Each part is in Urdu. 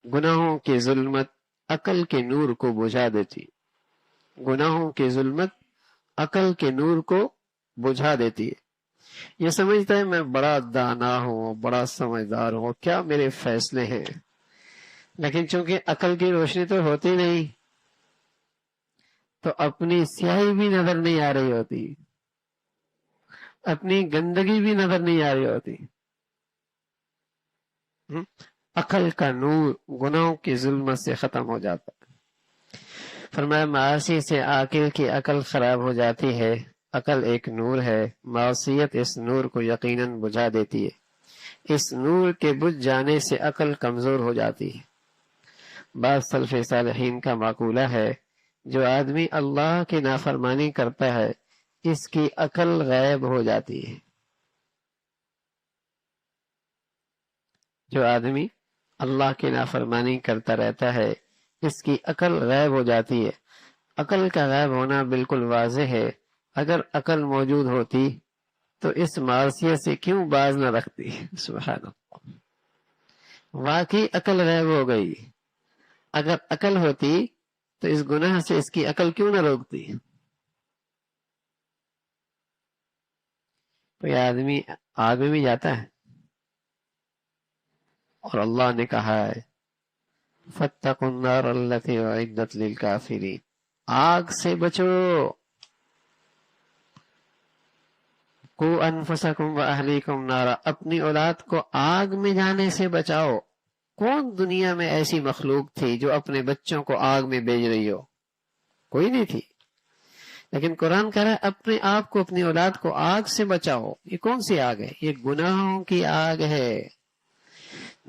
گناہوں کی ظلمت عقل کے نور کو بجھا دیتی، گناہوں کی ظلمت عقل کے نور کو بجھا دیتی ہے۔ یہ سمجھتا ہے میں بڑا دانا ہوں، بڑا سمجھدار ہوں، کیا میرے فیصلے ہیں، لیکن چونکہ عقل کی روشنی تو ہوتی نہیں تو اپنی سیاہی بھی نظر نہیں آ رہی ہوتی، اپنی گندگی بھی نظر نہیں آ رہی ہوتی۔ عقل کا نور گناہوں کی ظلمت سے ختم ہو جاتا ہے۔ فرمایا معاصی سے عاقل کی عقل خراب ہو جاتی ہے۔ عقل ایک نور ہے، معصیت اس نور کو یقیناً بجھا دیتی ہے۔ اس نور کے بجھ جانے سے عقل کمزور ہو جاتی ہے۔ بعض سلف صالحین کا مقولہ ہے، جو آدمی اللہ کی نافرمانی کرتا ہے اس کی عقل غائب ہو جاتی ہے۔ جو آدمی اللہ کی نافرمانی کرتا رہتا ہے اس کی عقل غائب ہو جاتی ہے۔ عقل کا غائب ہونا بالکل واضح ہے۔ اگر عقل موجود ہوتی تو اس معصیت سے کیوں باز نہ رکھتی؟ سبحان اللہ، واقعی عقل غائب ہو گئی۔ اگر عقل ہوتی تو اس گناہ سے اس کی عقل کیوں نہ روکتی؟ کوئی آدمی آگ میں بھی جاتا ہے اور اللہ نے کہا ہے فَاتَّقُوا النَّارَ الَّتِي أُعِدَّتْ لِلْكَافِرِينَ، آگ سے بچو، قُوا أَنفُسَكُمْ وَأَهْلِيكُمْ نَارًا، اپنی اولاد کو آگ میں جانے سے بچاؤ۔ کون دنیا میں ایسی مخلوق تھی جو اپنے بچوں کو آگ میں بھیج رہی ہو؟ کوئی نہیں تھی، لیکن قرآن کہہ رہا ہے اپنے آپ کو، اپنی اولاد کو آگ سے بچاؤ۔ یہ کون سی آگ ہے؟ یہ گناہوں کی آگ ہے،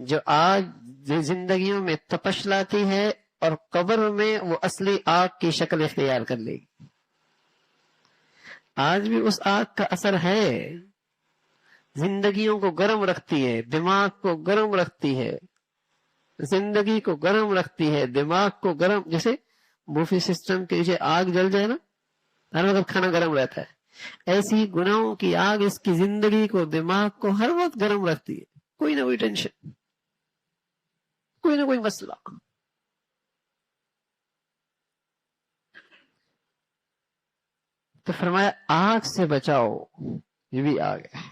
جو آگ زندگیوں میں تپش لاتی ہے اور قبر میں وہ اصلی آگ کی شکل اختیار کر لے گی۔ آج بھی اس آگ کا اثر ہے، زندگیوں کو گرم رکھتی ہے، دماغ کو گرم رکھتی ہے، زندگی کو گرم رکھتی ہے، دماغ کو گرم، جیسے بوفی سسٹم کے نیچے آگ جل جائے نا، ہر وقت کھانا گرم رہتا ہے، ایسی گناہوں کی آگ اس کی زندگی کو، دماغ کو ہر وقت گرم رکھتی ہے۔ کوئی نہ کوئی ٹینشن، کوئی نہ کوئی مسئلہ۔ تو فرمایا آگ سے بچاؤ، یہ بھی آگ ہے۔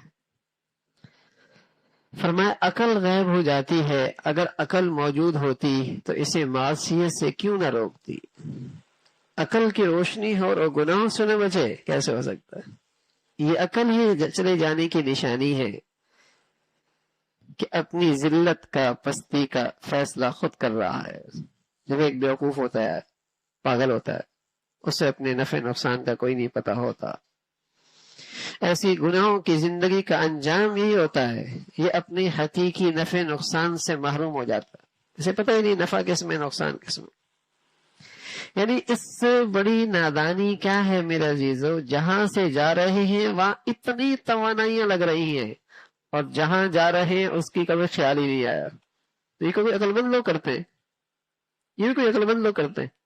فرمایا عقل غائب ہو جاتی ہے، اگر عقل موجود ہوتی تو اسے معصیت سے کیوں نہ روکتی؟ عقل کی روشنی ہو اور گناہوں سے نہ بچے، کیسے ہو سکتا ہے؟ یہ عقل ہی چلے جانے کی نشانی ہے کہ اپنی ذلت کا، پستی کا فیصلہ خود کر رہا ہے۔ جب ایک بیوقوف ہوتا ہے، پاگل ہوتا ہے، اسے اپنے نفع نقصان کا کوئی نہیں پتا ہوتا، ایسی گناہوں کی زندگی کا انجام یہی ہوتا ہے، یہ اپنی حقیقی نفع نقصان سے محروم ہو جاتا ہے، اسے پتہ ہی نہیں نفع کس میں نقصان کس میں۔ یعنی اس سے بڑی نادانی کیا ہے میرے عزیزو؟ جہاں سے جا رہے ہیں وہاں اتنی توانائیاں لگ رہی ہیں اور جہاں جا رہے ہیں اس کی کبھی خیال ہی نہیں آیا۔ تو یہ کوئی عقل مند لوگ کرتے ہیں، یہ بھی کوئی عقل مند لوگ کرتے ہیں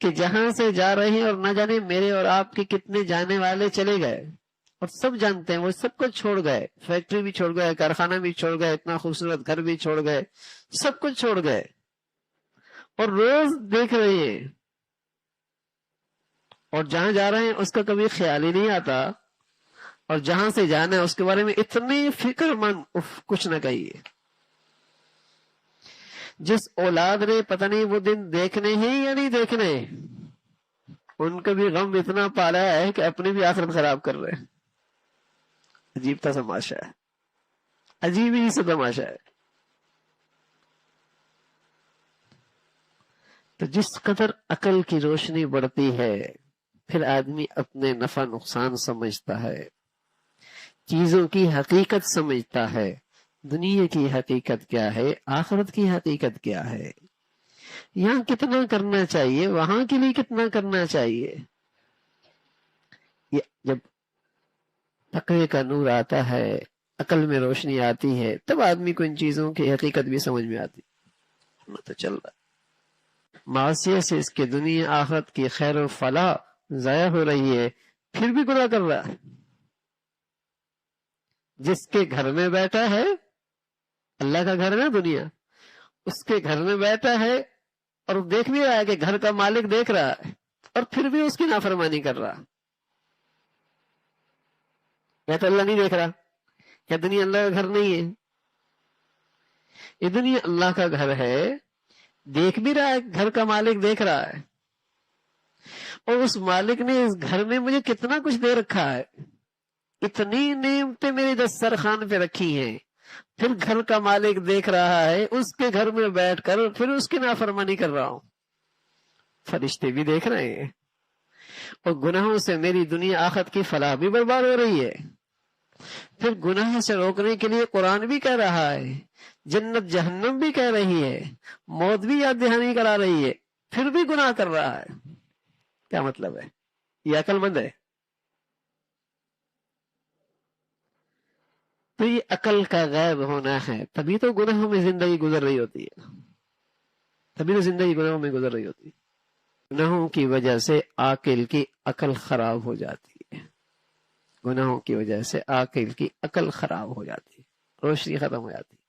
کہ جہاں سے جا رہے ہیں اور نہ جانے میرے اور آپ کے کتنے جانے والے چلے گئے، اور سب جانتے ہیں وہ سب کچھ چھوڑ گئے، فیکٹری بھی چھوڑ گئے، کارخانہ بھی چھوڑ گئے، اتنا خوبصورت گھر بھی چھوڑ گئے، سب کچھ چھوڑ گئے، اور روز دیکھ رہے ہیں، اور جہاں جا رہے ہیں اس کا کبھی خیال ہی نہیں آتا، اور جہاں سے جانا ہے اس کے بارے میں اتنی فکر مند، کچھ نہ کہیے۔ جس اولاد نے پتہ نہیں وہ دن دیکھنے ہیں یا نہیں دیکھنے، ان کا بھی غم اتنا پالا ہے کہ اپنی بھی آخرت خراب کر رہے ہیں۔ عجیب تا تماشا ہے، عجیب ہی سا تماشا ہے۔ تو جس قدر عقل کی روشنی بڑھتی ہے پھر آدمی اپنے نفع نقصان سمجھتا ہے، چیزوں کی حقیقت سمجھتا ہے، دنیا کی حقیقت کیا ہے، آخرت کی حقیقت کیا ہے، یہاں کتنا کرنا چاہیے، وہاں کے لیے کتنا کرنا چاہیے۔ جب تقوی کا نور آتا ہے، عقل میں روشنی آتی ہے، تب آدمی کو ان چیزوں کی حقیقت بھی سمجھ میں آتی ہے۔ تو چل رہا ہے معصیت سے اس کے دنیا آخرت کی خیر و فلاح ضائع ہو رہی ہے، پھر بھی گناہ کر رہا ہے۔ جس کے گھر میں بیٹھا ہے، اللہ کا گھر ہے نا دنیا، اس کے گھر میں بیٹھا ہے اور دیکھ بھی رہا ہے کہ گھر کا مالک دیکھ رہا ہے اور پھر بھی اس کی نافرمانی کر رہا. یا تو اللہ نہیں دیکھ رہا؟ کیا دنیا اللہ کا گھر نہیں ہے؟ یہ دنیا اللہ کا گھر ہے، دیکھ بھی رہا ہے، گھر کا مالک دیکھ رہا ہے، اور اس مالک نے اس گھر میں مجھے کتنا کچھ دے رکھا ہے، اتنی نعمتیں میری دسترخوان پہ رکھی ہیں، پھر گھر کا مالک دیکھ رہا ہے، اس کے گھر میں بیٹھ کر پھر اس کی نافرمانی کر رہا ہوں. فرشتے بھی دیکھ رہے ہیں، اور گناہوں سے میری دنیا آخرت کی فلاح بھی برباد ہو رہی ہے. پھر گناہ سے روکنے کے لیے قرآن بھی کہہ رہا ہے، جنت جہنم بھی کہہ رہی ہے، موت بھی یاد دہانی کرا رہی ہے، پھر بھی گناہ کر رہا ہے. کیا مطلب ہے؟ یہ عقل مند ہے؟ تو یہ عقل کا غائب ہونا ہے، تبھی تو گناہوں میں زندگی گزر رہی ہوتی ہے، تبھی تو زندگی گناہوں میں گزر رہی ہوتی ہے. گناہوں کی وجہ سے عاقل کی عقل خراب ہو جاتی ہے، گناہوں کی وجہ سے عاقل کی عقل خراب ہو جاتی ہے، روشنی ختم ہو جاتی ہے،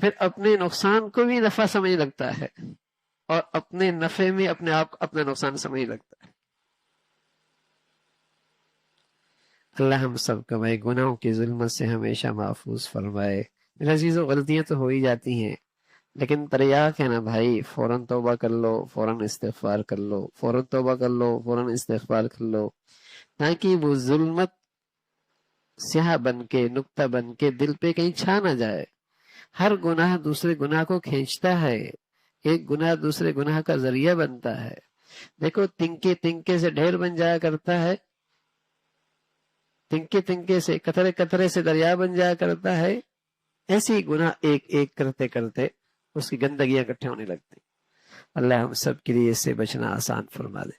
پھر اپنے نقصان کو بھی نفع سمجھ لگتا ہے اور اپنے نفع میں اپنے آپ اپنا نقصان سمجھ لگتا ہے. اللہ ہم سب کو بھائی گناہوں کی ظلمت سے ہمیشہ محفوظ فرمائے. میرے عزیزوں، غلطیاں تو ہو ہی جاتی ہیں، لیکن تریاق ہے نا بھائی، فوراً توبہ کر لو، فوراً استغفار کر لو، فوراً توبہ کر لو، فوراً استغفار کر لو، تاکہ وہ ظلمت سیاہ بن کے، نقطہ بن کے دل پہ کہیں چھا نہ جائے. ہر گناہ دوسرے گناہ کو کھینچتا ہے، ایک گناہ دوسرے گناہ کا ذریعہ بنتا ہے. دیکھو تنکے تنکے سے ڈھیر بن جایا کرتا ہے، تنکے تنکے سے، قطرے قطرے سے دریا بن جایا کرتا ہے. ایسے ہی گناہ ایک ایک کرتے کرتے اس کی گندگیاں اکٹھے ہونے لگتی. اللہ ہم سب کے لیے اس سے بچنا آسان فرما دے.